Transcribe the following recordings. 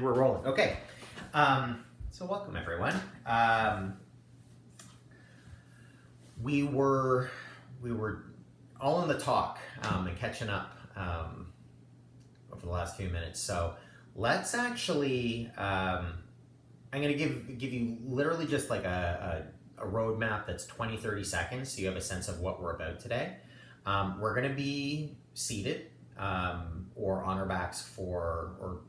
And we're rolling. Okay. So welcome everyone. We were all in the talk and catching up over the last few minutes. So let's actually, I'm going to give you literally just like a roadmap that's 20-30 seconds so you have a sense of what we're about today. We're going to be seated or on our backs or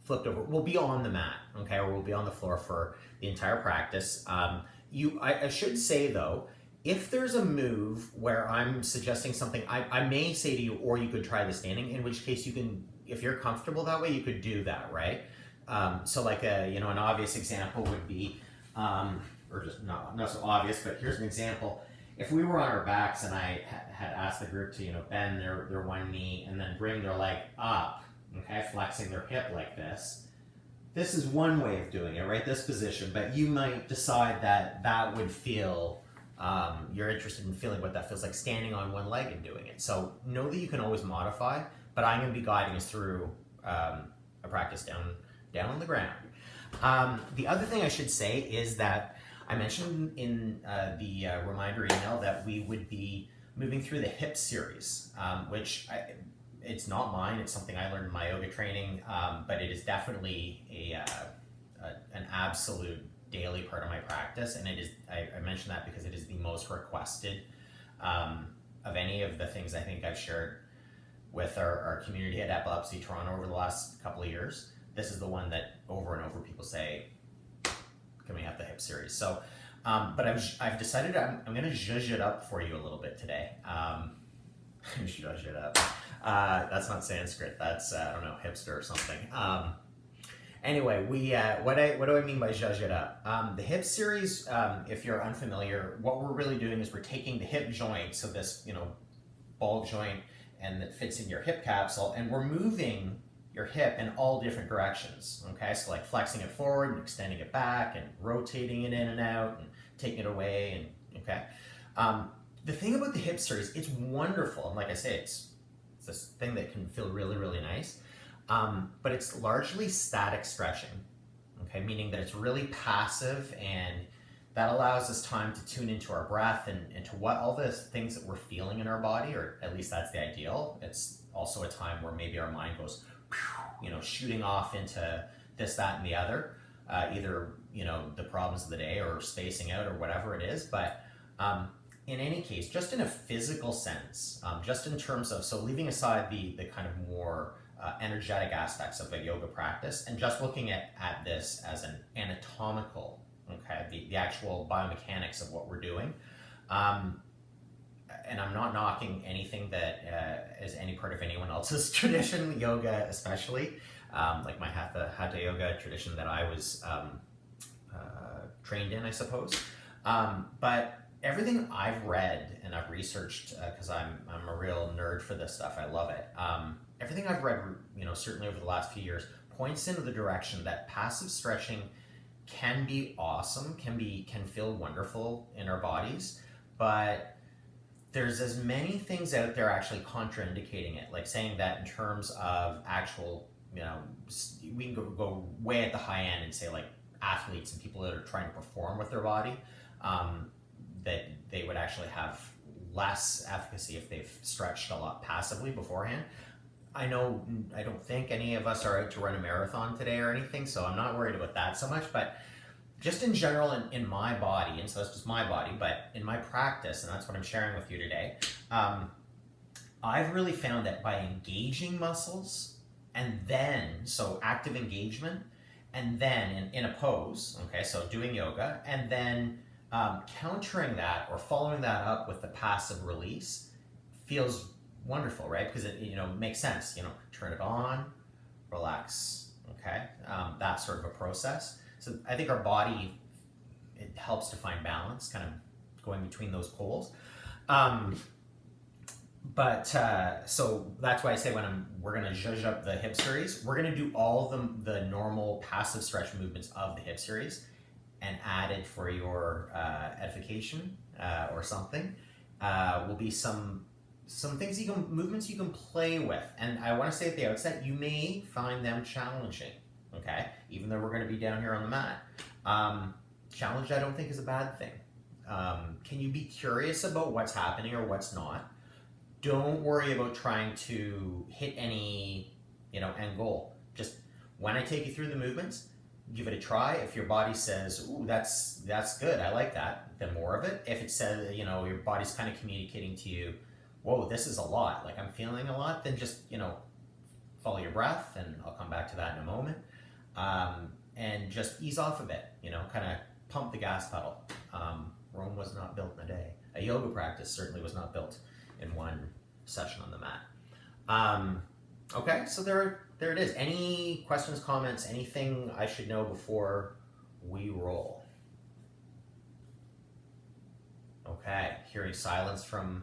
flipped over. We'll be on the mat, okay, or we'll be on the floor for the entire practice. I should say though, if there's a move where I'm suggesting something, I may say to you, or you could try the standing, in which case you can, if you're comfortable that way, you could do that, right? So like an obvious example would be, or just not so obvious, but here's an example. If we were on our backs and I had asked the group to, bend their one knee and then bring their leg up, okay, flexing their hip like this. This is one way of doing it, right? This position, but you might decide that would feel, you're interested in feeling what that feels like standing on one leg and doing it. So know that you can always modify, but I'm going to be guiding us through a practice down on the ground. The other thing I should say is that I mentioned in the reminder email that we would be moving through the hip series, which it's not mine. It's something I learned in my yoga training, but it is definitely an absolute daily part of my practice. And it is, I mention that because it is the most requested of any of the things I think I've shared with our community at Epilepsy Toronto over the last couple of years. This is the one that over and over people say, can we have the hip series? So, but I've decided I'm going to zhuzh it up for you a little bit today. Zhuzh it up. That's not Sanskrit. That's I don't know, hipster or something. Anyway, what do I mean by zhuzh it up? The hip series, if you're unfamiliar, what we're really doing is we're taking the hip joint, so this ball joint, and that fits in your hip capsule, and we're moving your hip in all different directions. Okay, so like flexing it forward and extending it back and rotating it in and out and taking it away, and okay. The thing about the hip series, it's wonderful, and like I say, it's this thing that can feel really, really nice, but it's largely static stretching, okay, meaning that it's really passive, and that allows us time to tune into our breath and to what all the things that we're feeling in our body, or at least that's the ideal. It's also a time where maybe our mind goes, shooting off into this, that, and the other, either, the problems of the day or spacing out or whatever it is. But in any case, just in a physical sense, just in terms of, so leaving aside the kind of more energetic aspects of a yoga practice and just looking at this as an anatomical, okay, the actual biomechanics of what we're doing. And I'm not knocking anything that is any part of anyone else's tradition, yoga especially, like my Hatha yoga tradition that I was trained in, I suppose. But everything I've read and I've researched, because I'm a real nerd for this stuff, I love it. Everything I've read, certainly over the last few years, points into the direction that passive stretching can be awesome, can feel wonderful in our bodies, but there's as many things out there actually contraindicating it, like saying that in terms of actual, we can go way at the high end and say like athletes and people that are trying to perform with their body, that they would actually have less efficacy if they've stretched a lot passively beforehand. I don't think any of us are out to run a marathon today or anything, so I'm not worried about that so much, but just in general in my body, and so that's just my body, but in my practice, and that's what I'm sharing with you today, I've really found that by engaging muscles, and then, so active engagement, and then in a pose, okay, so doing yoga, and then countering that or following that up with the passive release feels wonderful, right? Because it makes sense, turn it on, relax, okay, that sort of a process. So I think our body, it helps to find balance, kind of going between those poles. So that's why I say we're gonna zhuzh up the hip series, we're gonna do all of the normal passive stretch movements of the hip series, and added for your edification or something will be some things movements you can play with. And I want to say at the outset, you may find them challenging. Okay, okay? Even though we're gonna be down here on the mat. Challenge I don't think is a bad thing. Can you be curious about what's happening or what's not? Don't worry about trying to hit any, end goal. Just when I take you through the movements, give it a try. If your body says, ooh, that's good, I like that, then more of it. If it says, your body's kind of communicating to you, whoa, this is a lot, like I'm feeling a lot, then just, follow your breath, and I'll come back to that in a moment. And just ease off a bit, kind of pump the gas pedal. Rome was not built in a day. A yoga practice certainly was not built in one session on the mat. Okay, so there it is. Any questions, comments, anything I should know before we roll? Okay, hearing silence from,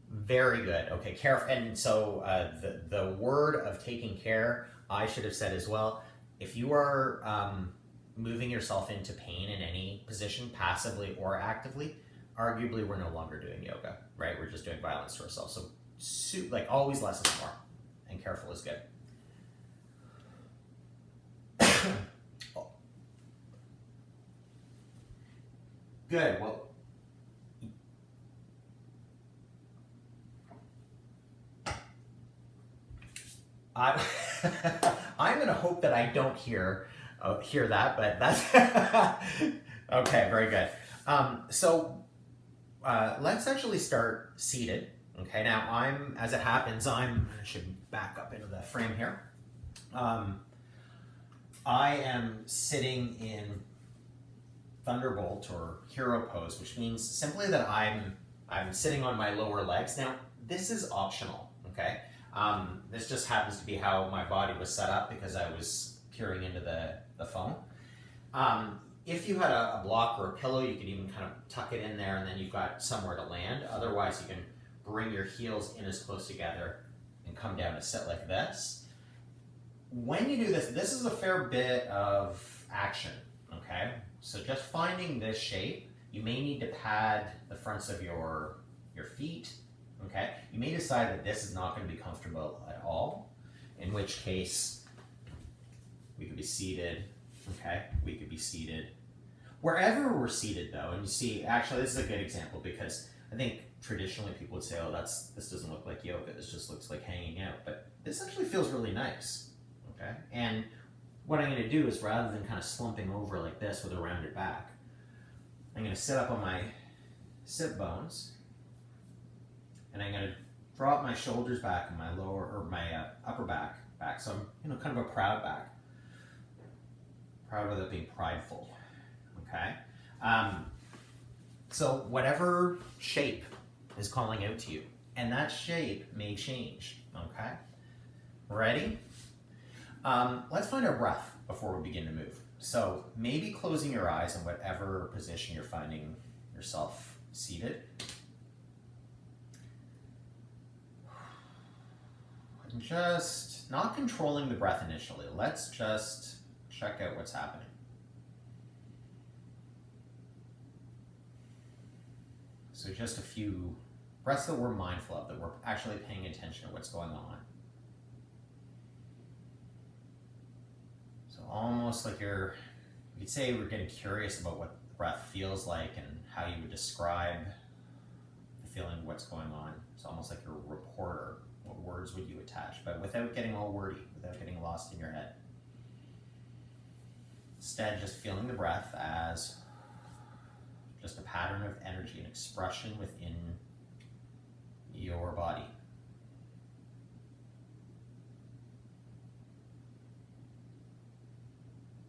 very good. Okay, careful. And so the word of taking care, I should have said as well. If you are moving yourself into pain in any position, passively or actively, arguably we're no longer doing yoga, right? We're just doing violence to ourselves. So, like always, less is more, and careful is good. Good. Well, I'm going to hope that I don't hear that, but that's okay. Very good. So let's actually start seated. Okay. Now as it happens, I should back up into the frame here. I am sitting in Thunderbolt or Hero pose, which means simply that I'm sitting on my lower legs. Now this is optional. Okay. This just happens to be how my body was set up because I was peering into the phone. If you had a block or a pillow, you could even kind of tuck it in there and then you've got somewhere to land. Otherwise, you can bring your heels in as close together and come down to sit like this. When you do this, this is a fair bit of action, okay? So just finding this shape, you may need to pad the fronts of your feet. Okay, you may decide that this is not going to be comfortable at all, in which case we could be seated, okay? We could be seated. Wherever we're seated though, and you see, actually this is a good example because I think traditionally people would say, oh, this doesn't look like yoga, this just looks like hanging out, but this actually feels really nice, okay? And what I'm going to do is rather than kind of slumping over like this with a rounded back, I'm going to sit up on my sit bones, and I'm going to drop my shoulders back and my upper back. So I'm, kind of a proud back. Proud without being prideful. Okay. So whatever shape is calling out to you, and that shape may change. Okay. Ready? Let's find our breath before we begin to move. So maybe closing your eyes in whatever position you're finding yourself seated. Just not controlling the breath initially. Let's just check out what's happening. So just a few breaths that we're mindful of, that we're actually paying attention to what's going on. So almost like you could say we're getting curious about what the breath feels like and how you would describe the feeling of what's going on. It's almost like you're a reporter. What words would you attach? But without getting all wordy, without getting lost in your head. Instead, just feeling the breath as just a pattern of energy and expression within your body.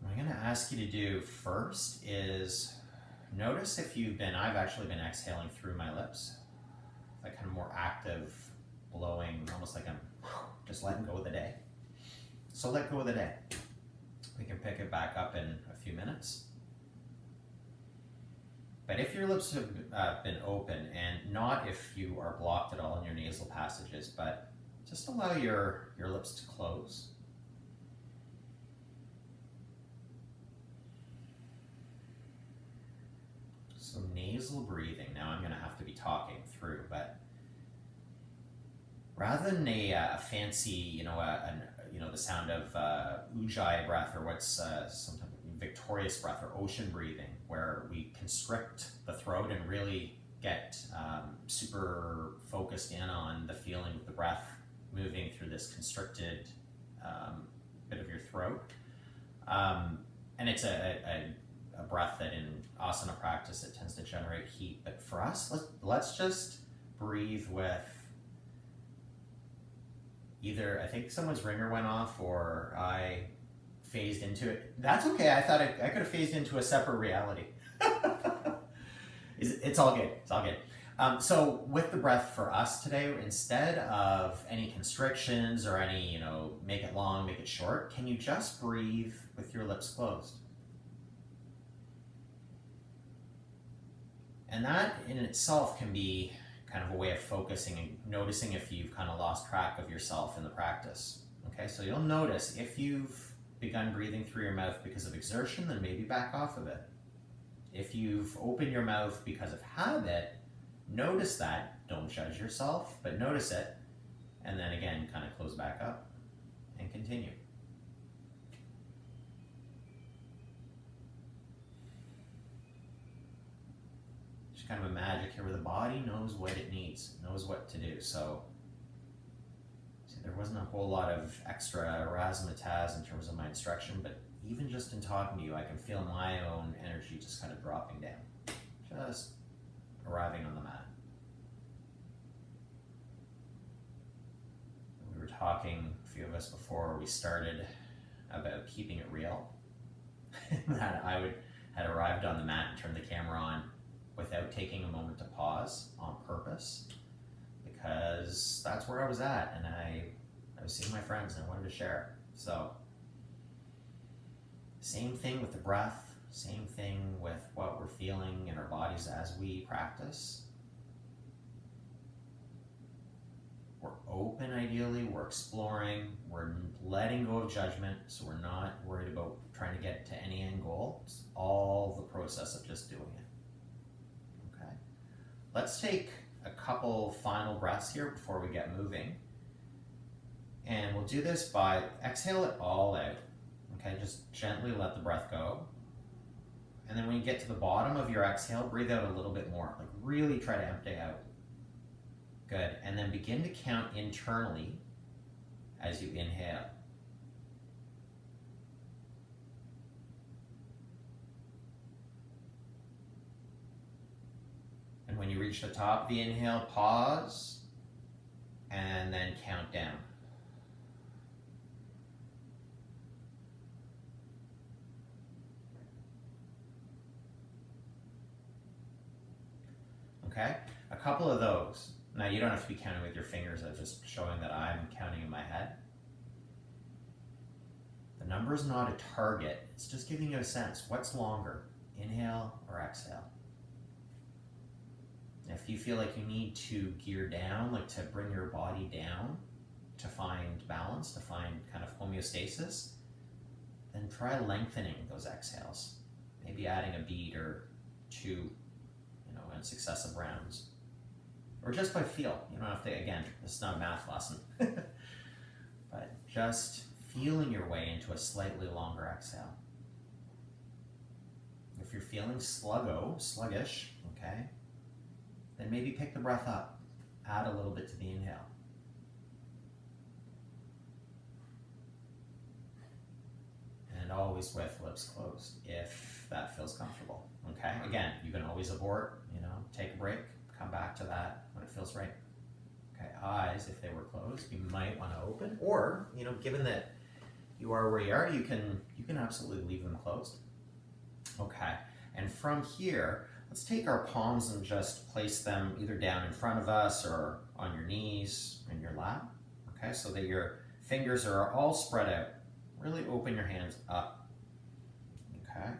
What I'm going to ask you to do first is notice if I've actually been exhaling through my lips, that kind of more active blowing, almost like I'm just letting go of the day. So let go of the day. We can pick it back up in a few minutes. But if your lips have been open, and not if you are blocked at all in your nasal passages, but just allow your lips to close. So nasal breathing. Now I'm going to have to be talking through, but rather than a fancy, the sound of ujjayi breath, or what's sometimes victorious breath or ocean breathing, where we constrict the throat and really get super focused in on the feeling of the breath moving through this constricted bit of your throat. And it's a breath that in asana practice, it tends to generate heat. But for us, let's just breathe with either, I think someone's ringer went off or I phased into it. That's okay. I thought I could have phased into a separate reality. It's all good. It's all good. So with the breath for us today, instead of any constrictions or any, make it long, make it short, can you just breathe with your lips closed? And that in itself can be kind of a way of focusing and noticing if you've kind of lost track of yourself in the practice. Okay, so you'll notice if you've begun breathing through your mouth because of exertion, then maybe back off of it. If you've opened your mouth because of habit, notice that. Don't judge yourself, but notice it. And then again, kind of close back up and continue. Just kind of a magic here where the body knows what it needs, knows what to do. So see, there wasn't a whole lot of extra razzmatazz in terms of my instruction, but even just in talking to you, I can feel my own energy just kind of dropping down, just arriving on the mat. We were talking, a few of us before we started, about keeping it real. That I had arrived on the mat and turned the camera on without taking a moment to pause on purpose, because that's where I was at, and I was seeing my friends and I wanted to share. So same thing with the breath, same thing with what we're feeling in our bodies as we practice. We're open, ideally, we're exploring, we're letting go of judgment, so we're not worried about trying to get to any end goal. It's all the process of just doing it. Okay. Let's take a couple final breaths here before we get moving. And we'll do this by exhale it all out. Okay, just gently let the breath go. And then when you get to the bottom of your exhale, breathe out a little bit more. Like really try to empty out. Good. And then begin to count internally as you inhale. And when you reach the top of the inhale, pause and then count down. Okay, a couple of those. Now you don't have to be counting with your fingers, I'm just showing that I'm counting in my head. The number is not a target, it's just giving you a sense. What's longer, inhale or exhale? If you feel like you need to gear down, like to bring your body down to find balance, to find kind of homeostasis, then try lengthening those exhales. Maybe adding a beat or two, in successive rounds. Or just by feel. You don't have to, again, this is not a math lesson. But just feeling your way into a slightly longer exhale. If you're feeling sluggish, okay, then maybe pick the breath up. Add a little bit to the inhale. And always with lips closed, if that feels comfortable. Okay, again, you can always abort, take a break, come back to that when it feels right. Okay, eyes, if they were closed, you might want to open, or, given that you are where you are, you can absolutely leave them closed. Okay, and from here, let's take our palms and just place them either down in front of us or on your knees, in your lap. Okay, so that your fingers are all spread out. Really open your hands up. Okay.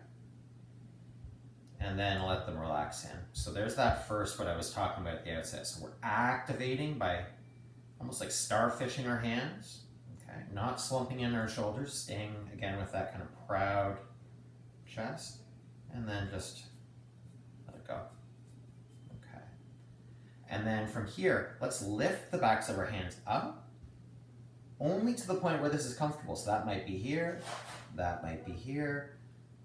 And then let them relax in. So there's that first, what I was talking about at the outset. So we're activating by almost like starfishing our hands. Okay. Not slumping in our shoulders, staying again with that kind of proud chest. And then just let it go. Okay. And then from here, let's lift the backs of our hands up, only to the point where this is comfortable. So that might be here, that might be here,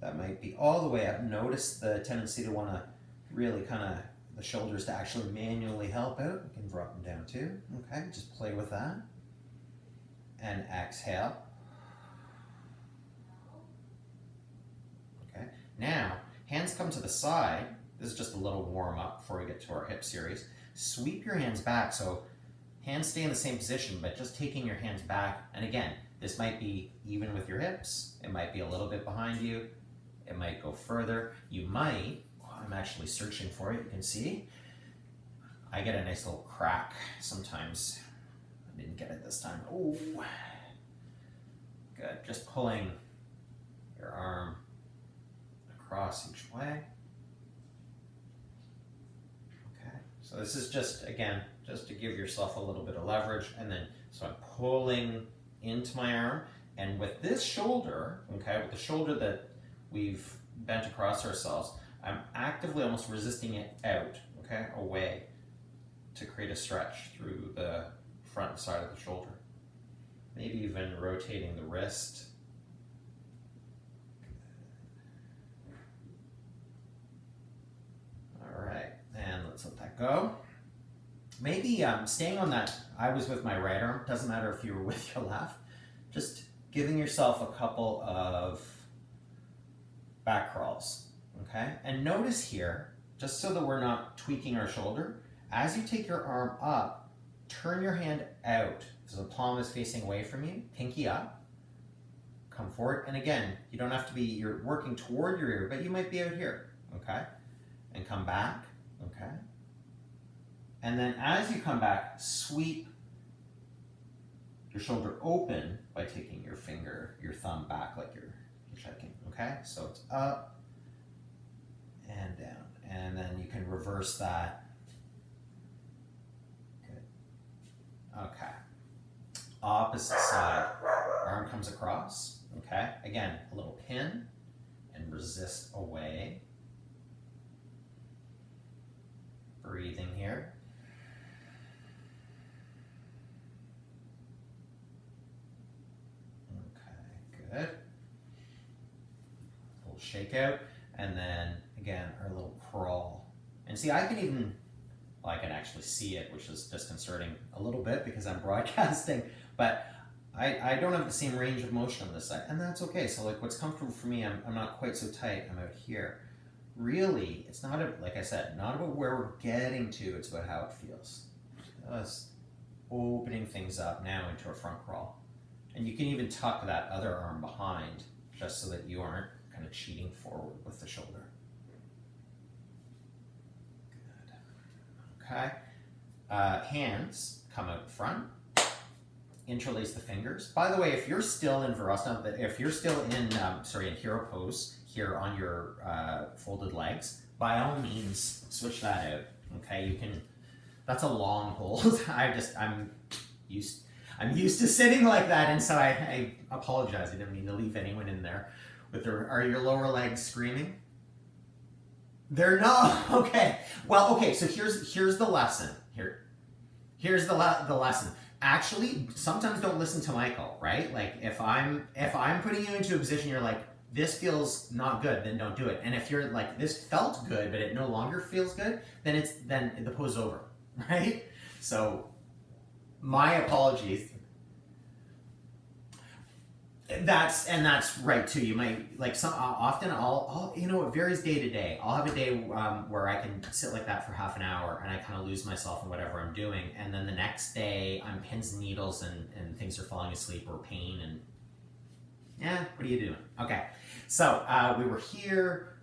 that might be all the way up. Notice the tendency to want to really kind of, the shoulders to actually manually help out. You can drop them down too. Okay, just play with that. And exhale. Okay, now hands come to the side. This is just a little warm up before we get to our hip series. Sweep your hands back, so hands stay in the same position, but just taking your hands back. And again, this might be even with your hips. It might be a little bit behind you. It might go further. You might, I'm actually searching for it, you can see. I get a nice little crack sometimes. I didn't get it this time. Oh, good. Just pulling your arm across each way. Okay, so this is just, again, just to give yourself a little bit of leverage. And then, so I'm pulling into my arm. And with this shoulder, okay, with the shoulder that we've bent across ourselves, I'm actively almost resisting it out, okay, away, to create a stretch through the front and side of the shoulder. Maybe even rotating the wrist. All right, and let's let that go. Maybe staying on that, I was with my right arm, doesn't matter if you were with your left, just giving yourself a couple of back crawls, okay? And notice here, just so that we're not tweaking our shoulder, as you take your arm up, turn your hand out, so the palm is facing away from you, pinky up, come forward, and again, you don't have to be, you're working toward your ear, but you might be out here, okay? And come back, okay? And then as you come back, sweep your shoulder open by taking your finger, your thumb back like you're checking, okay? So it's up and down, and then you can reverse that. Good. Okay. Opposite side, arm comes across, okay? Again, a little pin and resist away. Breathing here. Okay, good. A little shake out, and then again, our little crawl. And see, I can even, well, I can actually see it, which is disconcerting a little bit because I'm broadcasting, but I don't have the same range of motion on this side, and that's okay. So like what's comfortable for me, I'm not quite so tight, I'm out here. Really, it's not, like I said, not about where we're getting to, it's about how it feels. Just opening things up now into a front crawl. And you can even tuck that other arm behind just so that you aren't kind of cheating forward with the shoulder. Good. Okay. Hands come out front. Interlace the fingers. By the way, if you're still in Virasana, if you're still in, in hero pose, here on your folded legs, by all means, switch that out. Okay, you can, that's a long hold. I'm used to sitting like that, and so I apologize. I didn't mean to leave anyone in there. Are your lower legs screaming? They're not. Okay. Well, okay. So here's the lesson. Here's the lesson. Actually, sometimes don't listen to Michael. Right? Like if I'm putting you into a position, you're like, this feels not good, then don't do it. And if you're like, this felt good, but it no longer feels good, then the pose is over. Right? So my apologies. That's right too. You might like often I'll it varies day to day. I'll have a day where I can sit like that for half an hour and I kind of lose myself in whatever I'm doing, and then the next day I'm pins and needles and things are falling asleep or pain and what are you doing? Okay, so we were here.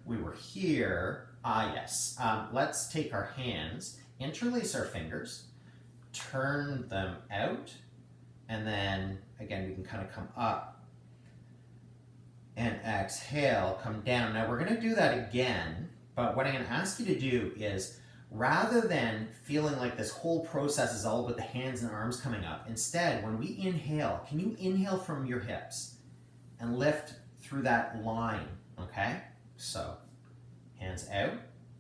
Yes. Let's take our hands, interlace our fingers, turn them out, and then again we can kind of come up and exhale, come down. Now we're going to do that again, but what I'm going to ask you to do is, rather than feeling like this whole process is all about the hands and arms coming up, instead, when we inhale, can you inhale from your hips and lift through that line, okay? So, hands out,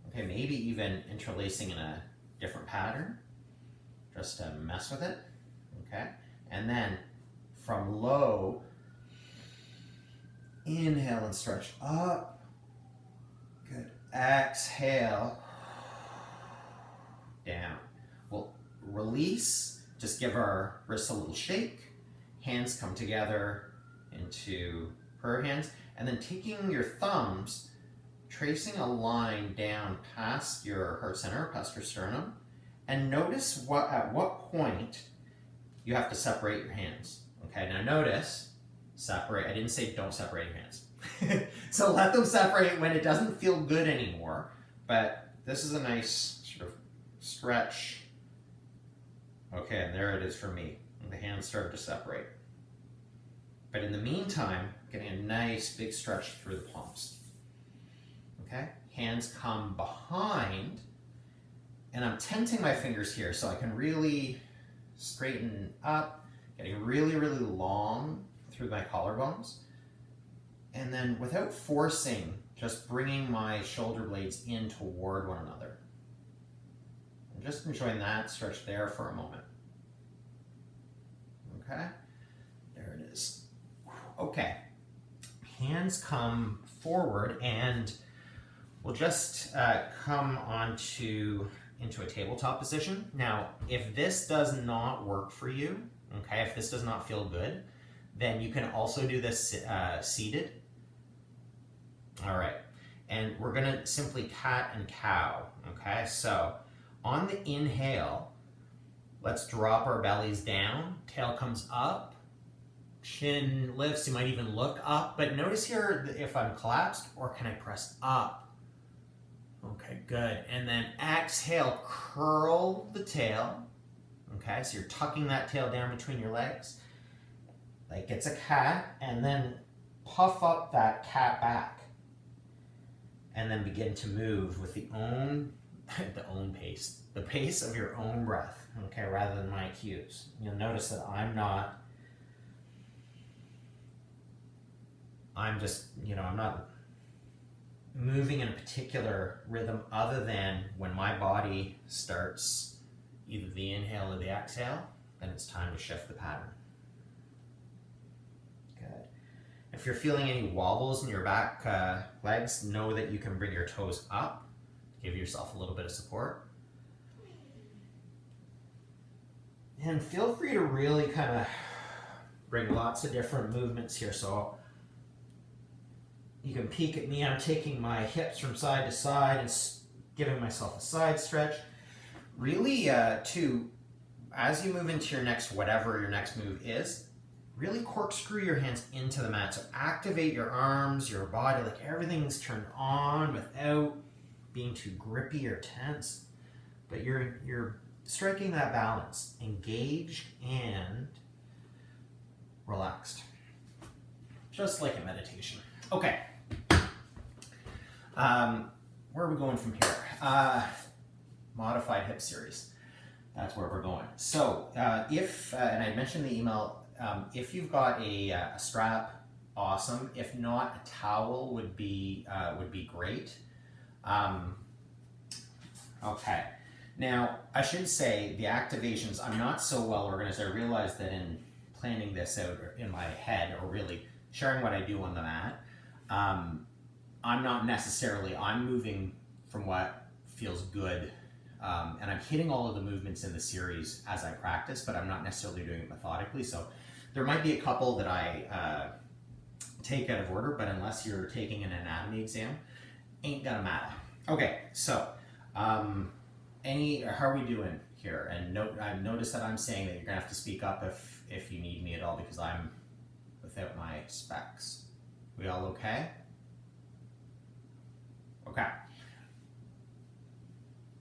okay, maybe even interlacing in a different pattern, just to mess with it, okay? And then from low, inhale and stretch up. Good. Exhale, down. We'll release, just give our wrists a little shake. Hands come together into prayer hands, and then taking your thumbs, tracing a line down past your heart center, past your sternum, and notice at what point you have to separate your hands. Okay, now notice, separate. I didn't say don't separate your hands. So let them separate when it doesn't feel good anymore, but this is a nice sort of stretch. Okay, and there it is for me. The hands start to separate. But in the meantime, getting a nice big stretch through the palms. Okay, hands come behind, and I'm tenting my fingers here so I can really straighten up, getting really, really long through my collarbones. And then without forcing, just bringing my shoulder blades in toward one another. I'm just enjoying that stretch there for a moment. Okay, there it is. Okay, hands come forward, and we'll just come into a tabletop position. Now, if this does not work for you, okay, if this does not feel good, then you can also do this seated. All right, and we're gonna simply cat and cow, okay? So on the inhale, let's drop our bellies down, tail comes up, chin lifts, you might even look up, but notice here if I'm collapsed, or can I press up? Okay, good. And then exhale, curl the tail, okay? So you're tucking that tail down between your legs, like it's a cat, and then puff up that cat back. And then begin to move with the pace, the pace of your own breath, okay, rather than my cues. You'll notice that I'm not moving in a particular rhythm other than when my body starts either the inhale or the exhale, then it's time to shift the pattern. Good. If you're feeling any wobbles in your back legs, know that you can bring your toes up, give yourself a little bit of support. And feel free to really kind of bring lots of different movements here. So you can peek at me, I'm taking my hips from side to side and giving myself a side stretch. Really, as you move into your next, whatever your next move is, really corkscrew your hands into the mat. So activate your arms, your body, like everything's turned on without being too grippy or tense. But you're striking that balance, engaged and relaxed. Just like a meditation. Okay. Where are we going from here? Modified hip series. That's where we're going. So if, and I mentioned the email, if you've got a strap, awesome. If not, a towel would be great. Okay. Now, I should say the activations, I'm not so well organized. I realized that in planning this out in my head, or really sharing what I do on the mat, I'm not necessarily, I'm moving from what feels good, and I'm hitting all of the movements in the series as I practice, but I'm not necessarily doing it methodically. So there might be a couple that I take out of order, but unless you're taking an anatomy exam, ain't gonna matter. Okay, so how are we doing here? And I've noticed that I'm saying that you're gonna have to speak up if you need me at all, because I'm without my specs. We all okay? Okay.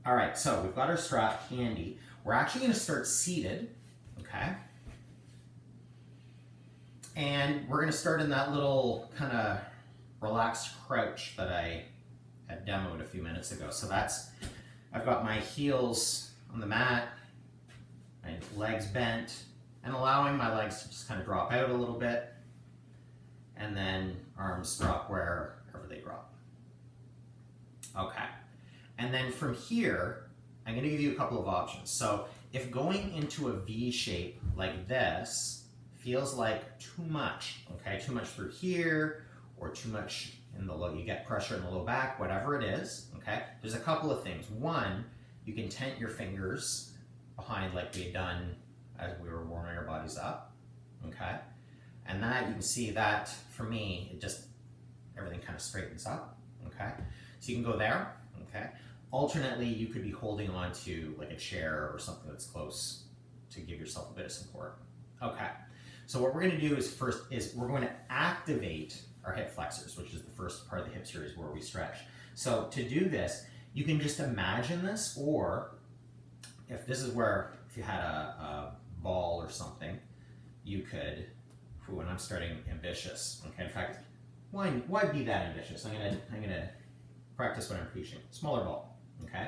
All right, so we've got our strap handy. We're actually gonna start seated, okay? And we're gonna start in that little kind of relaxed crouch that I had demoed a few minutes ago. So I've got my heels on the mat, my legs bent, and allowing my legs to just kind of drop out a little bit, and then arms drop wherever they drop. Okay. And then from here, I'm going to give you a couple of options. So if going into a V shape like this feels like too much, okay, too much through here or too much in the low, you get pressure in the low back, whatever it is, okay, there's a couple of things. One, you can tent your fingers behind like we had done as we were warming our bodies up, okay, and that you can see that for me, it just, everything kind of straightens up, okay, so you can go there, okay. Alternately, you could be holding on to like a chair or something that's close to give yourself a bit of support. Okay, so what we're going to do is we're going to activate our hip flexors, which is the first part of the hip series where we stretch. So to do this, you can just imagine this, or if this is where, if you had a ball or something, you could, and I'm starting ambitious, okay, in fact, why be that ambitious? I'm gonna practice what I'm preaching. Smaller ball, okay?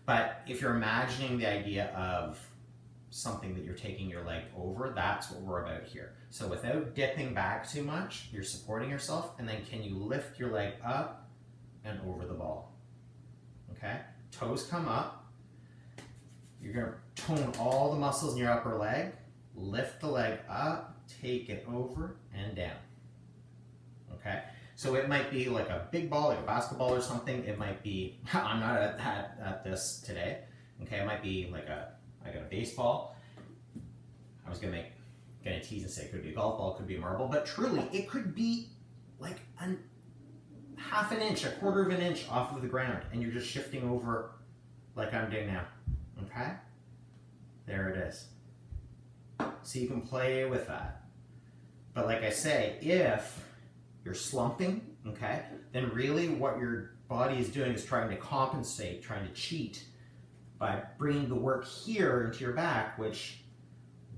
But if you're imagining the idea of something that you're taking your leg over, that's what we're about here. So without dipping back too much, you're supporting yourself, and then can you lift your leg up and over the ball, okay? Toes come up. You're gonna tone all the muscles in your upper leg, lift the leg up, take it over and down, okay? So it might be like a big ball, like a basketball or something. It might be, I'm not at this today, okay? It might be like I got a baseball. I was gonna tease and say it could be a golf ball, it could be a marble, but truly it could be like half an inch, a quarter of an inch off of the ground, and you're just shifting over like I'm doing now, okay? There it is. So you can play with that. But like I say, if you're slumping, okay, then really what your body is doing is trying to compensate, trying to cheat by bringing the work here into your back, which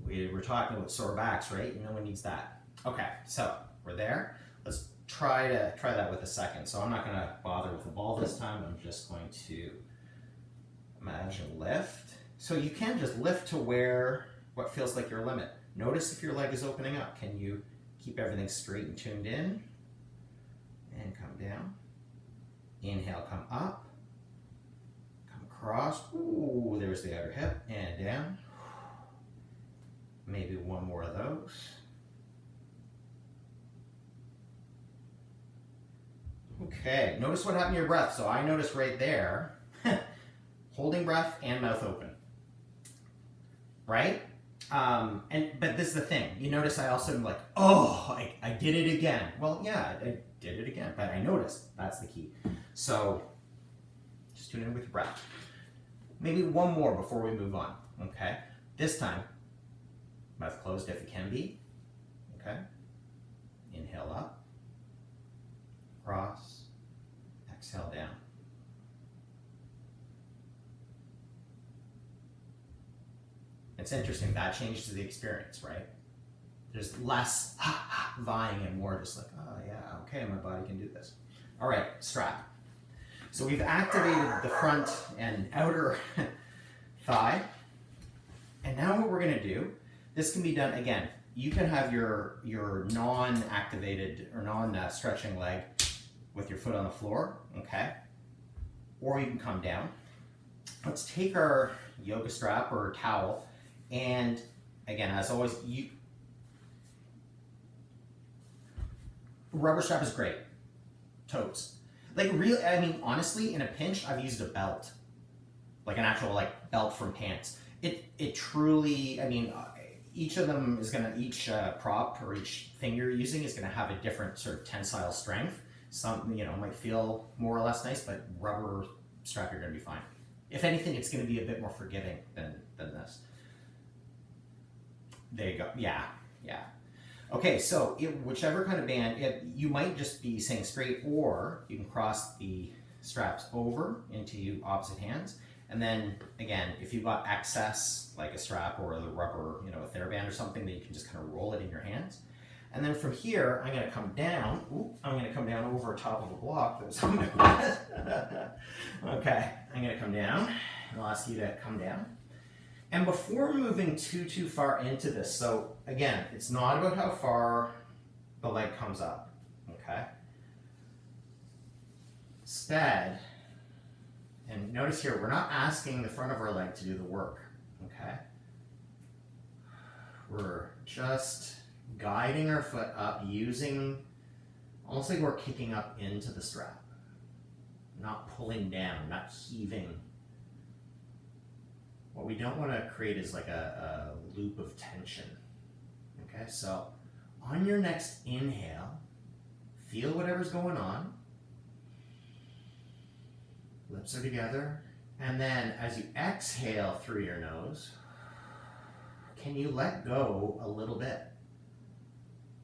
we're talking about sore backs, right? No one needs that. Okay, so we're there. Let's try that with a second. So I'm not going to bother with the ball this time. I'm just going to imagine lift. So you can just lift to what feels like your limit. Notice if your leg is opening up. Can you keep everything straight and tuned in? And come down. Inhale, come up. Come across. Ooh, there's the outer hip. And down. Maybe one more of those. Okay, notice what happened to your breath. So I noticed right there, holding breath and mouth open. Right? But this is the thing. You notice I also am like, oh, I did it again. Well, yeah, I did it again, but I noticed. That's the key. So just tune in with your breath. Maybe one more before we move on, okay? This time, mouth closed if it can be, okay? Inhale up, cross, exhale down. It's interesting, that changes the experience, right? There's less vying and more just like, oh yeah, okay, my body can do this. All right, strap. So we've activated the front and outer thigh. And now what we're gonna do, this can be done, again, you can have your non-activated or non-stretching leg with your foot on the floor, okay? Or you can come down. Let's take our yoga strap or towel, and again, as always, rubber strap is great. Toes. Like really, I mean, honestly, in a pinch, I've used a belt. Like an actual like belt from pants. It truly, I mean, each of them is gonna, each prop or each thing you're using is gonna have a different sort of tensile strength. Some, might feel more or less nice, but rubber strap, you're gonna be fine. If anything, it's gonna be a bit more forgiving than this. There you go, yeah. Okay, so whichever kind of band, you might just be saying straight, or you can cross the straps over into opposite hands. And then again, if you've got excess, like a strap or the rubber, a TheraBand or something, then you can just kind of roll it in your hands. And then from here, I'm gonna come down. I'm gonna come down over top of a block that was on my bed. Okay, I'm gonna come down, and I'll ask you to come down. And before moving too far into this, so again, it's not about how far the leg comes up, okay? Instead, And notice here, we're not asking the front of our leg to do the work, okay? We're just guiding our foot up using, almost like we're kicking up into the strap. Not pulling down, not heaving. What we don't want to create is like a loop of tension. Okay, so on your next inhale, feel whatever's going on. Lips are together. And then as you exhale through your nose, can you let go a little bit?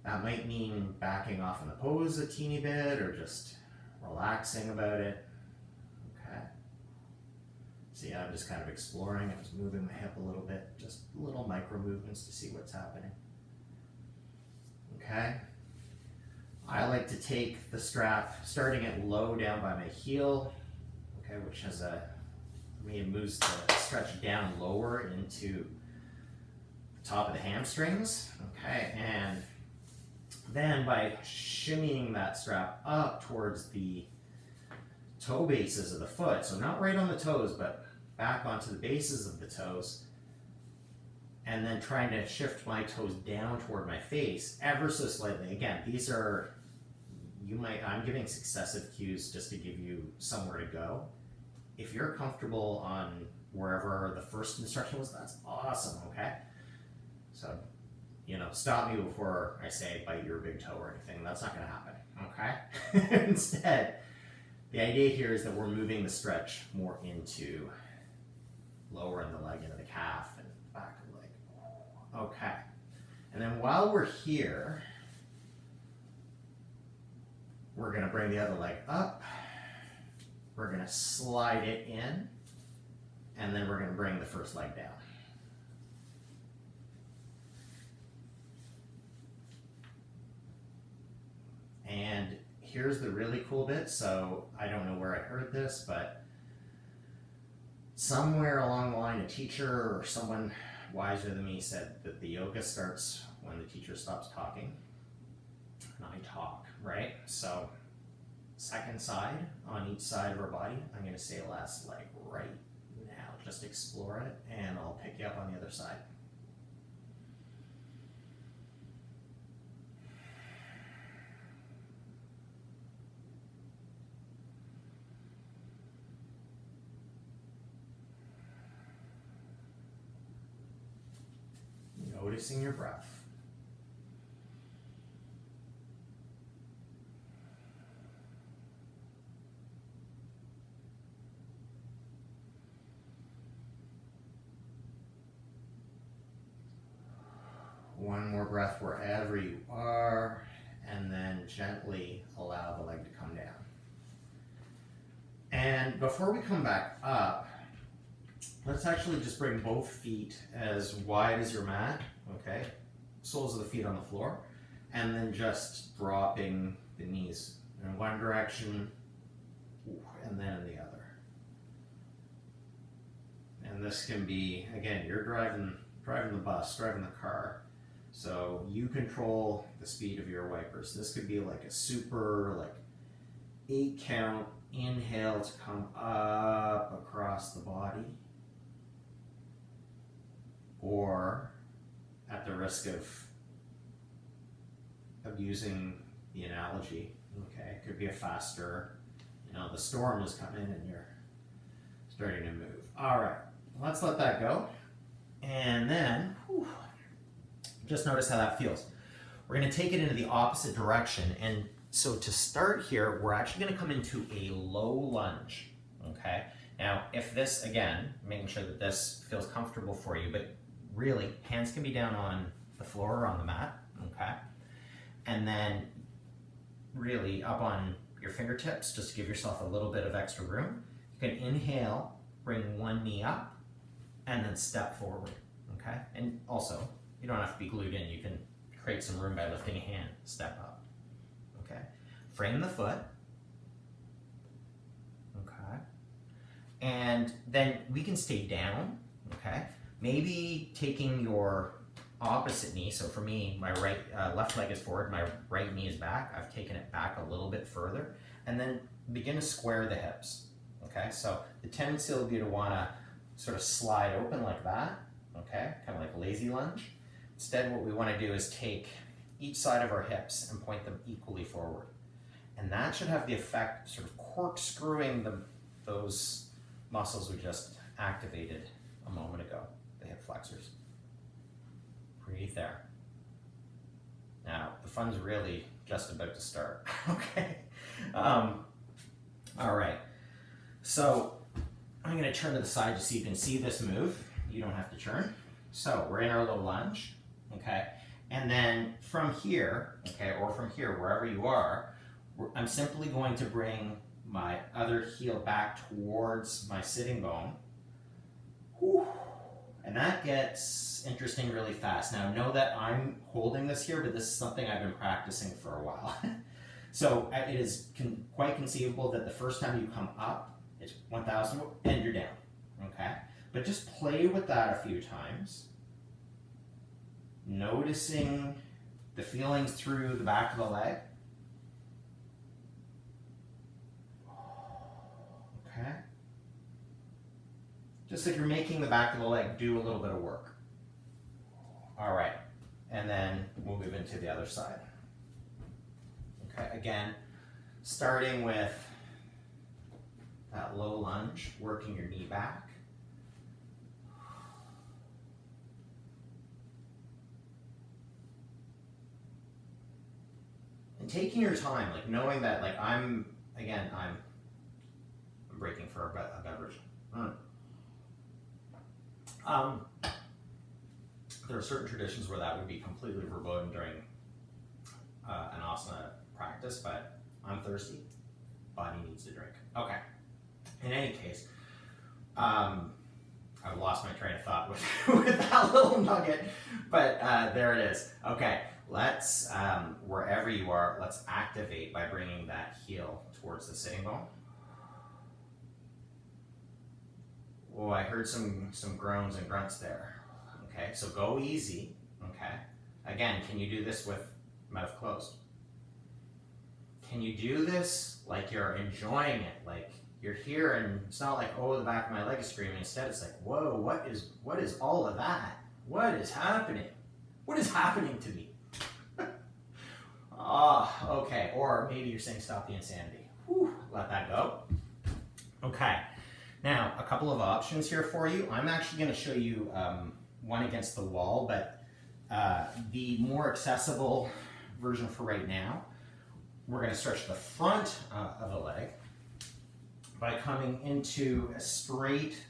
That might mean backing off in the pose a teeny bit or just relaxing about it. Okay. See, I'm just kind of exploring. I'm just moving my hip a little bit, just little micro movements to see what's happening. Okay. I like to take the strap starting it low down by my heel, okay, which has for me, it moves the stretch down lower into the top of the hamstrings, okay, and then by shimmying that strap up towards the toe bases of the foot, so not right on the toes, but back onto the bases of the toes, and then trying to shift my toes down toward my face ever so slightly. Again, these are, I'm giving successive cues just to give you somewhere to go. If you're comfortable on wherever the first instruction was, that's awesome, okay? So, stop me before I say bite your big toe or anything. That's not gonna happen, okay? Instead, the idea here is that we're moving the stretch more into lowering the leg into the calf and back of the leg. Okay. And then while we're here, we're gonna bring the other leg up. We're gonna slide it in, and then we're gonna bring the first leg down. And here's the really cool bit. So I don't know where I heard this, but somewhere along the line, a teacher or someone wiser than me said that the yoga starts when the teacher stops talking. And I talk, right? So second side on each side of our body. I'm going to say last leg right now. Just explore it, and I'll pick you up on the other side. Noticing your breath. One more breath wherever you are, and then gently allow the leg to come down. And before we come back up, let's actually just bring both feet as wide as your mat, okay? Soles of the feet on the floor, and then just dropping the knees in one direction and then in the other. And this can be, again, you're driving the bus, driving the car, so you control the speed of your wipers. This could be like a super 8 count inhale to come up across the body, or at the risk of abusing the analogy, okay, it could be a faster, the storm is coming and you're starting to move. All right, let's let that go. And then, just notice how that feels. We're gonna take it into the opposite direction. And so to start here, we're actually gonna come into a low lunge, okay? Now, if this, again, making sure that this feels comfortable for you, but really, hands can be down on the floor or on the mat, okay? And then really up on your fingertips, just to give yourself a little bit of extra room. You can inhale, bring one knee up, and then step forward, okay? And also, you don't have to be glued in. You can create some room by lifting a hand, step up, okay? Frame the foot, okay? And then we can stay down, okay? Maybe taking your opposite knee, so for me, my left leg is forward, my right knee is back. I've taken it back a little bit further, and then begin to square the hips, Okay, so the tendency will be to want to sort of slide open like that, okay, kind of like a lazy lunge. Instead, what we want to do is take each side of our hips and point them equally forward. And that should have the effect of sort of corkscrewing those muscles we just activated a moment ago, the hip flexors. Breathe there. Now, the fun's really just about to start, okay? All right, so I'm gonna turn to the side just so you can see this move. You don't have to turn. So we're in our low lunge, okay? And then from here, okay, or from here, wherever you are, I'm simply going to bring my other heel back towards my sitting bone. Whew. And that gets interesting really fast. Now, know that I'm holding this here, but this is something I've been practicing for a while. So it is quite conceivable that the first time you come up, it's 1,000 and you're down, okay? But just play with that a few times. Noticing the feelings through the back of the leg. Okay? Just like you're making the back of the leg do a little bit of work. All right, and then we'll move into the other side. Okay, again, starting with that low lunge, working your knee back. And taking your time, like knowing that like I'm breaking for a beverage. There are certain traditions where that would be completely verboten during an asana practice, but I'm thirsty, body needs to drink. Okay, in any case, I've lost my train of thought with that little nugget, but there it is. Okay, let's, wherever you are, let's activate by bringing that heel towards the sitting bone. Oh, I heard some groans and grunts there. Okay, so go easy, okay? Again, can you do this with mouth closed? Can you do this like you're enjoying it, like you're here and it's not like, oh, the back of my leg is screaming. Instead, it's like, whoa, what is all of that? What is happening? What is happening to me? Okay, or maybe you're saying stop the insanity. Whew, let that go. Okay, now a couple of options here for you. I'm actually gonna show you one against the wall, but the more accessible version for right now, we're going to stretch the front of the leg by coming into as straight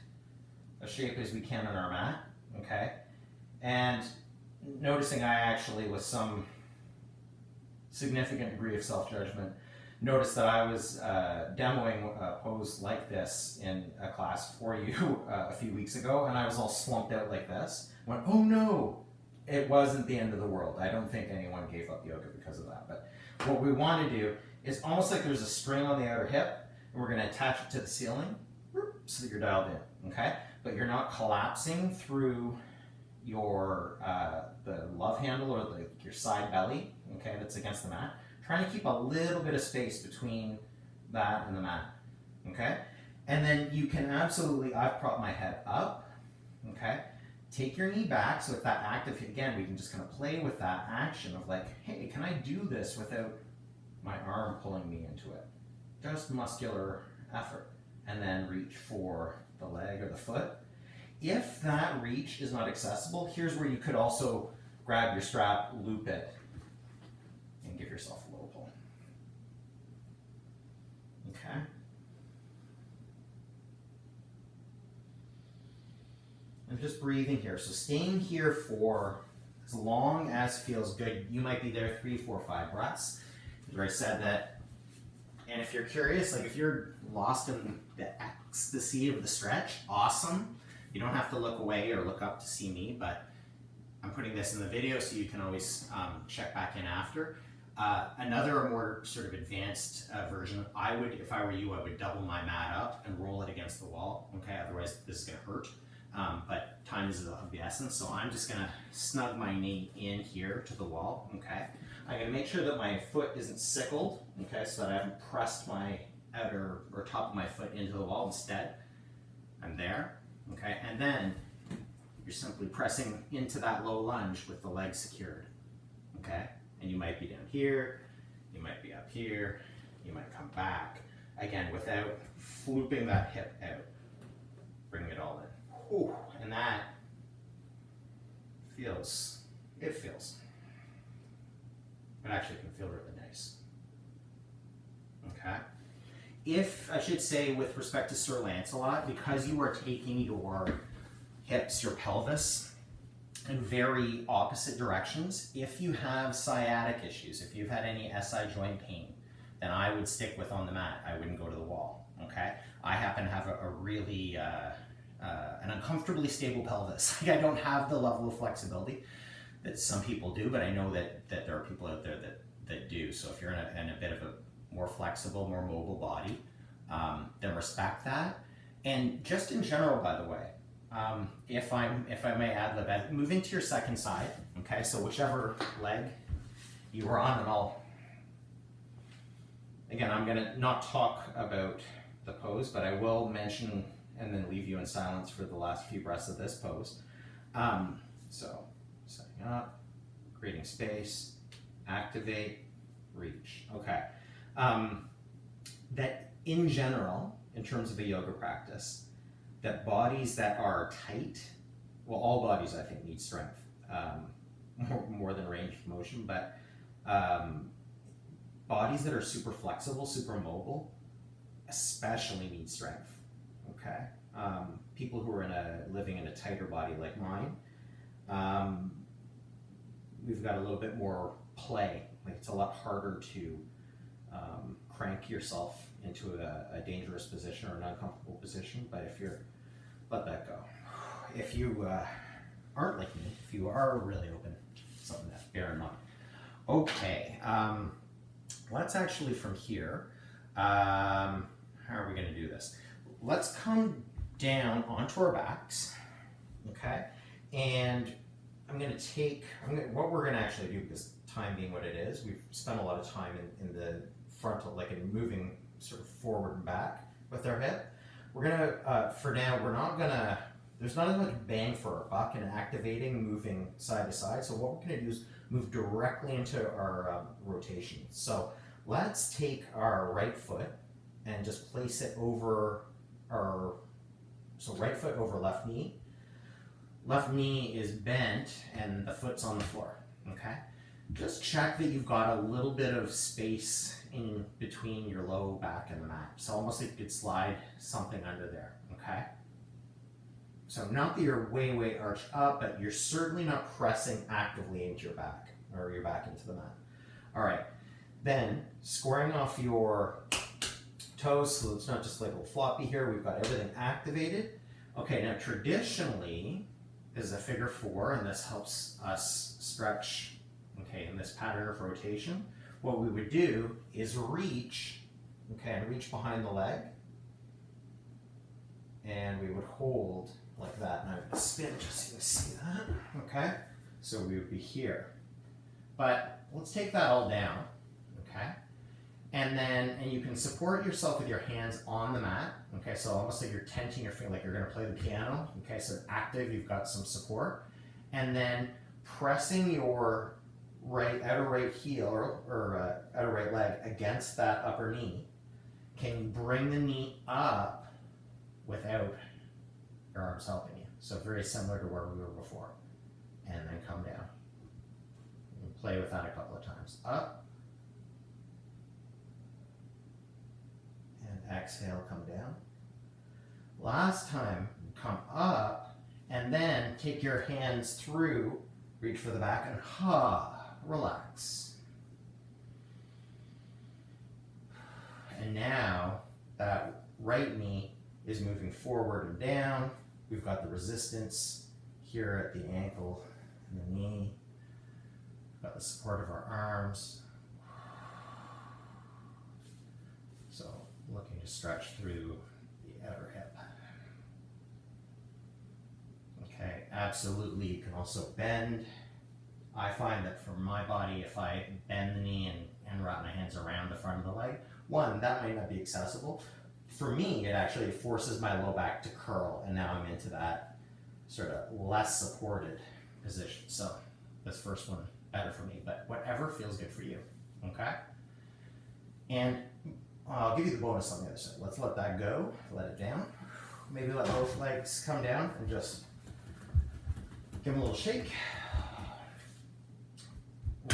a shape as we can on our mat, okay? And noticing I actually, with some significant degree of self-judgment, noticed that I was demoing a pose like this in a class for you a few weeks ago, and I was all slumped out like this. Went, oh no, it wasn't the end of the world. I don't think anyone gave up yoga because of that. But what we want to do is almost like there's a string on the outer hip, and we're going to attach it to the ceiling so that you're dialed in, okay? But you're not collapsing through your the love handle or your side belly, okay, that's against the mat. Trying to keep a little bit of space between that and the mat, okay? And then you can absolutely, I've propped my head up, okay? Take your knee back, so with that active, again, we can just kind of play with that action of like, hey, can I do this without my arm pulling me into it? Just muscular effort. And then reach for the leg or the foot. If that reach is not accessible, here's where you could also grab your strap, loop it, and give yourself a little pull. Okay? I'm just breathing here. So staying here for as long as feels good. You might be there 3, 4, 5 breaths. Where I said that, and if you're curious, like if you're lost in the ecstasy of the stretch, awesome. You don't have to look away or look up to see me, but I'm putting this in the video so you can always check back in after. Another more sort of advanced version, I would, if I were you, I would double my mat up and roll it against the wall, okay? Otherwise this is gonna hurt. But time is of the essence, so I'm just gonna snug my knee in here to the wall, okay? I'm gonna make sure that my foot isn't sickled, okay, so that I haven't pressed my outer or top of my foot into the wall. Instead, I'm there, okay? And then you're simply pressing into that low lunge with the leg secured, okay? And you might be down here, you might be up here, you might come back. Again, without flooping that hip out, bring it all in. Whew. And that feels, it actually can feel really nice, okay? If, I should say, with respect to Sir Lancelot, because you are taking your hips, your pelvis, in very opposite directions, if you have sciatic issues, if you've had any SI joint pain, then I would stick with on the mat. I wouldn't go to the wall, okay? I happen to have a really, an uncomfortably stable pelvis. I don't have the level of flexibility that some people do, but I know that there are people out there that do. So if you're in a bit of a more flexible, more mobile body, then respect that. And just in general, by the way, if I may ad lib, move into your second side, okay? So whichever leg you were on, and again, I'm gonna not talk about the pose, but I will mention and then leave you in silence for the last few breaths of this pose. So setting up, creating space, activate, reach, okay. That in general, in terms of a yoga practice, that bodies that are tight, well, all bodies I think need strength, more than range of motion, but bodies that are super flexible, super mobile, especially need strength, okay? People who are living in a tighter body like mine, we've got a little bit more play. Like it's a lot harder to crank yourself into a dangerous position or an uncomfortable position, but if you're, let that go. If you aren't like me, if you are really open, something to bear in mind. Okay, let's actually from here, how are we gonna do this? Let's come down onto our backs, okay? And what we're gonna actually do, because time being what it is, we've spent a lot of time in the frontal, like in moving sort of forward and back with our hip. We're gonna, for now, there's not as much bang for our buck in activating, moving side to side. So what we're gonna do is move directly into our rotation. So let's take our right foot and just place it over so right foot over left knee. Left knee is bent and the foot's on the floor, okay? Just check that you've got a little bit of space in between your low back and the mat. So almost like you could slide something under there, okay? So not that you're way, way arched up, but you're certainly not pressing actively into your back or your back into the mat. All right, then squaring off your toes, so it's not just like a little floppy here, we've got everything activated. Okay, now traditionally, this is a figure 4, and this helps us stretch, okay, in this pattern of rotation. What we would do is reach, okay, and reach behind the leg, and we would hold like that, and I would spin just so you can see that, okay? So we would be here. But let's take that all down, okay? And you can support yourself with your hands on the mat, okay? So almost like you're tenting your feet, like you're gonna play the piano, okay? So active, you've got some support. And then pressing your outer right heel or outer right leg against that upper knee. Can you bring the knee up without your arms helping you? So very similar to where we were before. And then come down. And play with that a couple of times. Up. And exhale, come down. Last time, come up, and then take your hands through, reach for the back, and relax. And now, that right knee is moving forward and down. We've got the resistance here at the ankle and the knee. We've got the support of our arms. So, looking to stretch through the outer hip. Okay, absolutely. You can also bend I find that for my body, if I bend the knee and wrap my hands around the front of the leg, one, that might not be accessible. For me, it actually forces my low back to curl, and now I'm into that sort of less supported position. So this first one, better for me, but whatever feels good for you, okay? And I'll give you the bonus on the other side. Let's let that go, let it down. Maybe let both legs come down and just give them a little shake.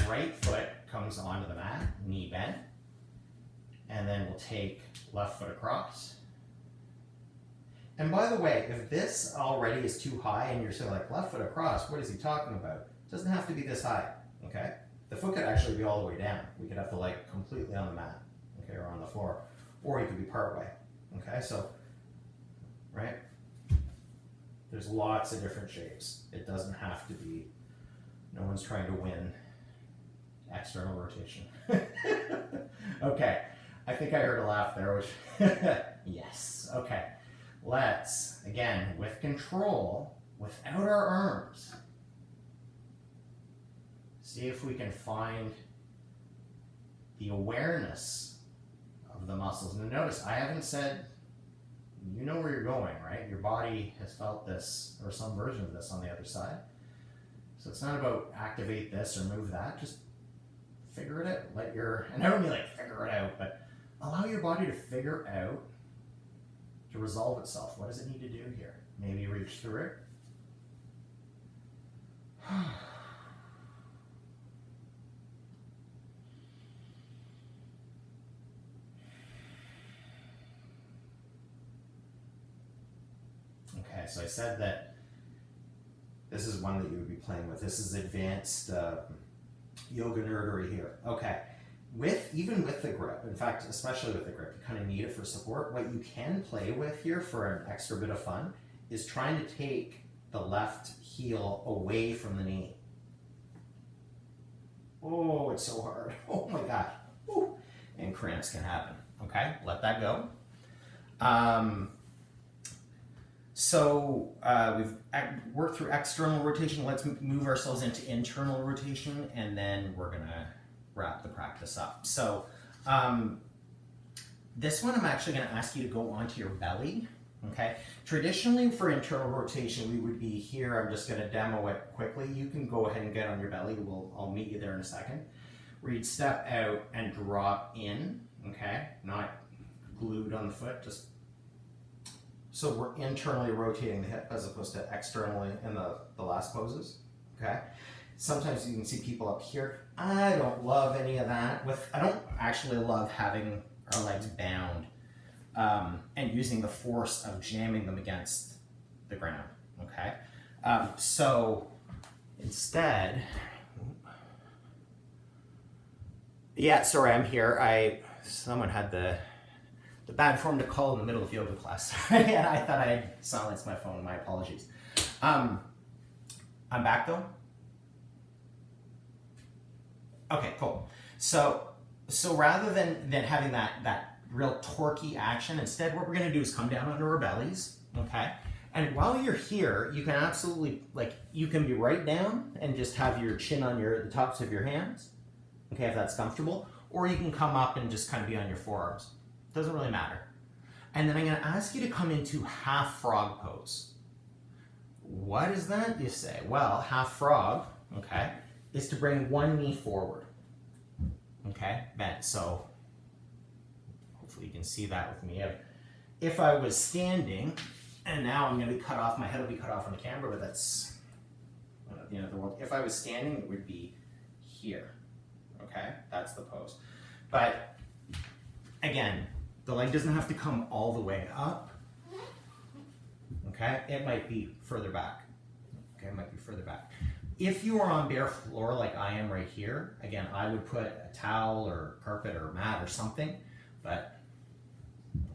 Right foot comes onto the mat, knee bent. And then we'll take left foot across. And by the way, if this already is too high and you're sort of like, left foot across, what is he talking about? It doesn't have to be this high, okay? The foot could actually be all the way down. We could have the leg completely on the mat, okay, or on the floor. Or you could be part way, okay? So, right? There's lots of different shapes. It doesn't have to be, no one's trying to win external rotation. Okay, I think I heard a laugh there, which, yes, okay. Let's, again, with control, without our arms, see if we can find the awareness of the muscles. And notice, I haven't said, you know where you're going, right? Your body has felt this, or some version of this on the other side. So it's not about activate this or move that, just figure it out. Let your, and I don't mean like figure it out, but allow your body to figure out, to resolve itself. What does it need to do here? Maybe reach through it. Okay, so I said that this is one that you would be playing with. This is advanced yoga nerdery here. Okay, even with the grip, in fact, especially with the grip, you kind of need it for support. What you can play with here for an extra bit of fun is trying to take the left heel away from the knee. Oh, it's so hard. Oh my gosh. Ooh. And cramps can happen. Okay, let that go. So we've worked through external rotation. Let's move ourselves into internal rotation, and then we're gonna wrap the practice up. So this one I'm actually gonna ask you to go onto your belly, okay? Traditionally for internal rotation, we would be here. I'm just gonna demo it quickly. You can go ahead and get on your belly. I'll meet you there in a second. Where you'd step out and drop in, okay? Not glued on the foot, just so we're internally rotating the hip as opposed to externally in the last poses, okay? Sometimes you can see people up here. I don't love any of that. I don't actually love having our legs bound and using the force of jamming them against the ground, okay? So instead, yeah, sorry, I'm here. Someone had the bad form to call in the middle of yoga class. And I thought I had silenced my phone. My apologies. I'm back though. Okay, cool. So rather than having that real torquey action, instead what we're gonna do is come down onto our bellies, okay? And while you're here, you can absolutely, you can be right down and just have your chin on the tops of your hands, okay, if that's comfortable, or you can come up and just kind of be on your forearms. Doesn't really matter. And then I'm gonna ask you to come into half frog pose. What is that, you say? Well, half frog, okay, is to bring one knee forward, okay, bent. So hopefully you can see that with me. If I was standing, and now I'm gonna be cut off, my head will be cut off on the camera, but that's not the end of the world. If I was standing, it would be here, okay? That's the pose. But again, the leg doesn't have to come all the way up, okay? It might be further back, okay? It might be further back. If you are on bare floor like I am right here, again, I would put a towel or carpet or mat or something, but,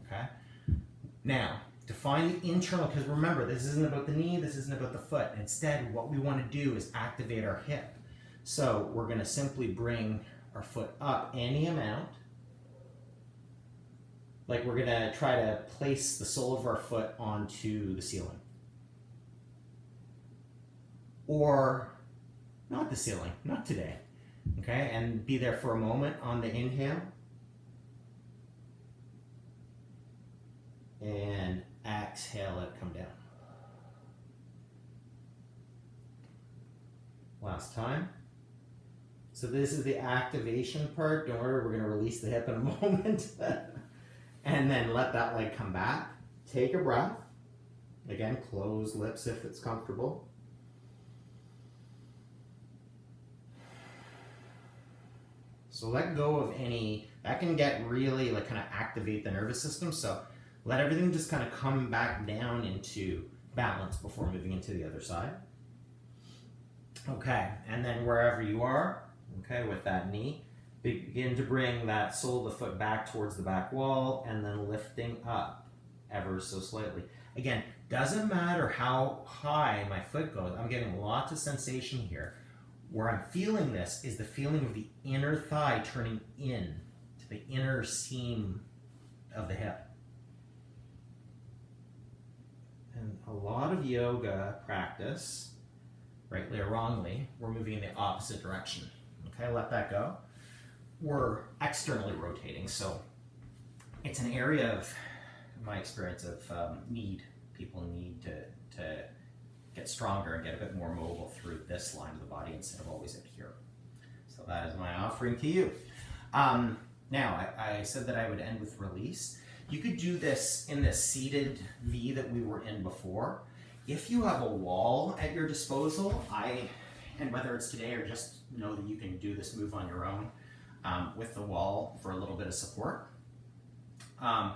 okay? Now, to find the internal, because remember, this isn't about the knee, this isn't about the foot. Instead, what we want to do is activate our hip. So we're gonna simply bring our foot up any amount. Like we're gonna try to place the sole of our foot onto the ceiling. Or not the ceiling, not today. Okay, and be there for a moment on the inhale. And exhale, let it come down. Last time. So this is the activation part. Don't worry, we're going to release the hip in a moment. And then let that leg come back. Take a breath. Again, close lips if it's comfortable. So let go of any, that can get really like kind of activate the nervous system. So let everything just kind of come back down into balance before moving into the other side. Okay, and then wherever you are, okay, with that knee, begin to bring that sole of the foot back towards the back wall and then lifting up ever so slightly. Again, doesn't matter how high my foot goes, I'm getting lots of sensation here. Where I'm feeling this is the feeling of the inner thigh turning in to the inner seam of the hip. And a lot of yoga practice, rightly or wrongly, we're moving in the opposite direction. Okay, let that go. We're externally rotating, so it's an area of, in my experience, of people need to get stronger and get a bit more mobile through this line of the body instead of always up here. So that is my offering to you. Now, I said that I would end with release. You could do this in this seated V that we were in before. If you have a wall at your disposal, and whether it's today or just know that you can do this move on your own with the wall for a little bit of support. And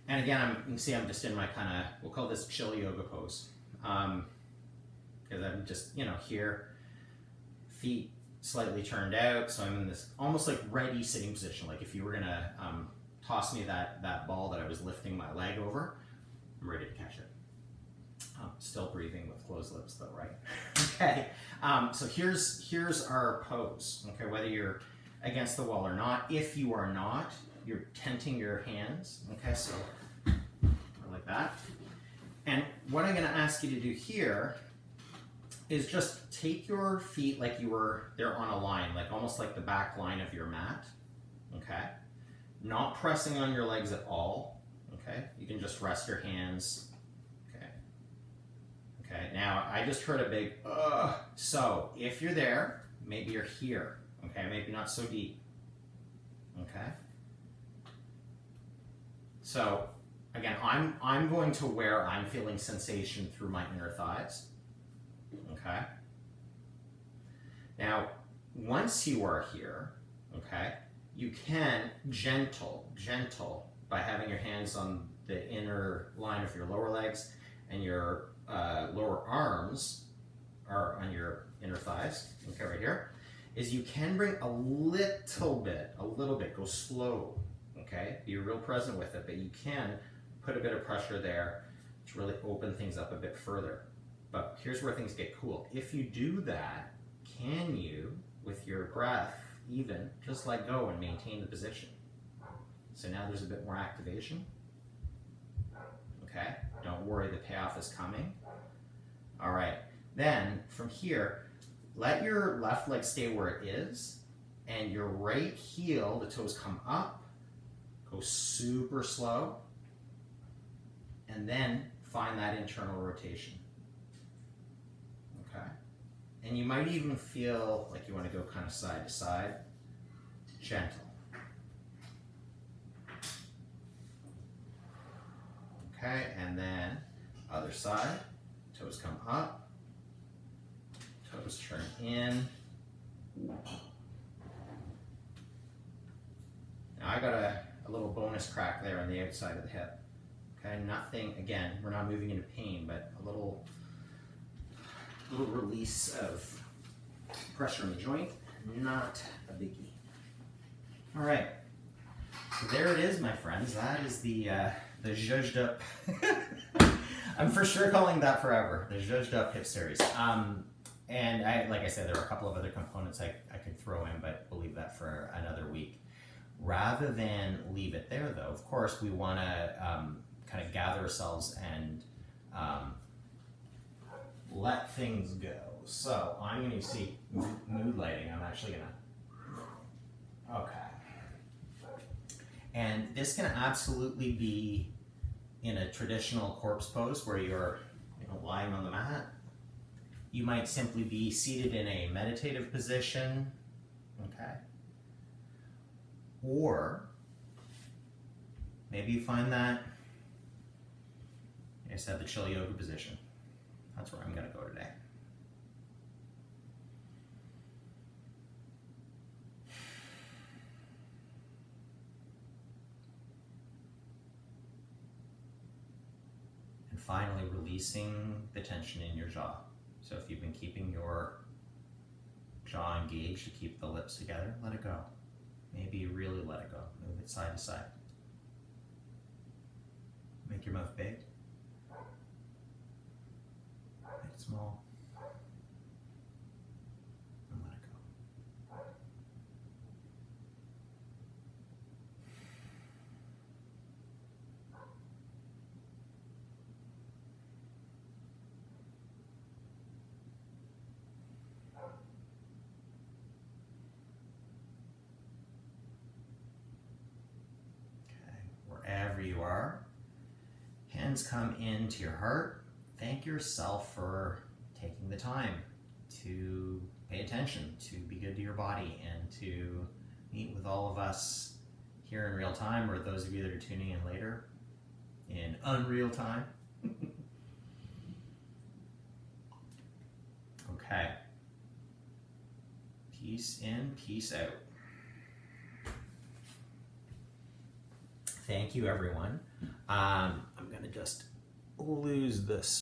again, you can see I'm just in my kind of, we'll call this chill yoga pose. Because I'm just, here, feet slightly turned out, so I'm in this almost like ready sitting position. Like if you were gonna toss me that ball that I was lifting my leg over, I'm ready to catch it. Still breathing with closed lips though, right? Okay, so here's our pose, okay, whether you're against the wall or not. If you are not, you're tenting your hands, okay, so like that. And what I'm gonna ask you to do here is just take your feet like you were there on a line, like almost like the back line of your mat, okay? Not pressing on your legs at all, okay? You can just rest your hands, okay? Okay, now I just heard a big, so if you're there, maybe you're here, okay? Maybe not so deep, okay? So again, I'm going to where I'm feeling sensation through my inner thighs. Okay. Now, once you are here, okay, you can gentle by having your hands on the inner line of your lower legs and your lower arms are on your inner thighs, okay, right here, is you can bring a little bit, go slow, okay, be real present with it, but you can put a bit of pressure there to really open things up a bit further. But here's where things get cool. If you do that, can you, with your breath, even just let go and maintain the position? So now there's a bit more activation. Okay, don't worry, the payoff is coming. All right, then from here, let your left leg stay where it is, and your right heel, the toes come up, go super slow, and then find that internal rotation. Okay, and you might even feel like you want to go kind of side to side, gentle. Okay, and then other side, toes come up, toes turn in. Now I got a little bonus crack there on the outside of the hip. Okay, nothing, again, we're not moving into pain, but a little release of pressure in the joint, not a biggie. All right, so there it is, my friends. That is the zhuzhed up, I'm for sure calling that forever, the zhuzhed up hip series. And like I said, there are a couple of other components I could throw in, but we'll leave that for another week. Rather than leave it there though, of course, we wanna kind of gather ourselves and let things go. So I'm going to see mood lighting. I'm actually going to, okay. And this can absolutely be in a traditional corpse pose where you're lying on the mat. You might simply be seated in a meditative position, okay? Or maybe you find that, I said, the chill yoga position. That's where I'm going to go today. And finally, releasing the tension in your jaw. So if you've been keeping your jaw engaged to keep the lips together, let it go. Maybe you really let it go. Move it side to side. Make your mouth big. Make it small. And let it go. Wherever you are, hands come into your heart. Thank yourself for taking the time to pay attention, to be good to your body, and to meet with all of us here in real time, or those of you that are tuning in later in unreal time. Okay. Peace in, peace out. Thank you, everyone. I'm going to just lose this.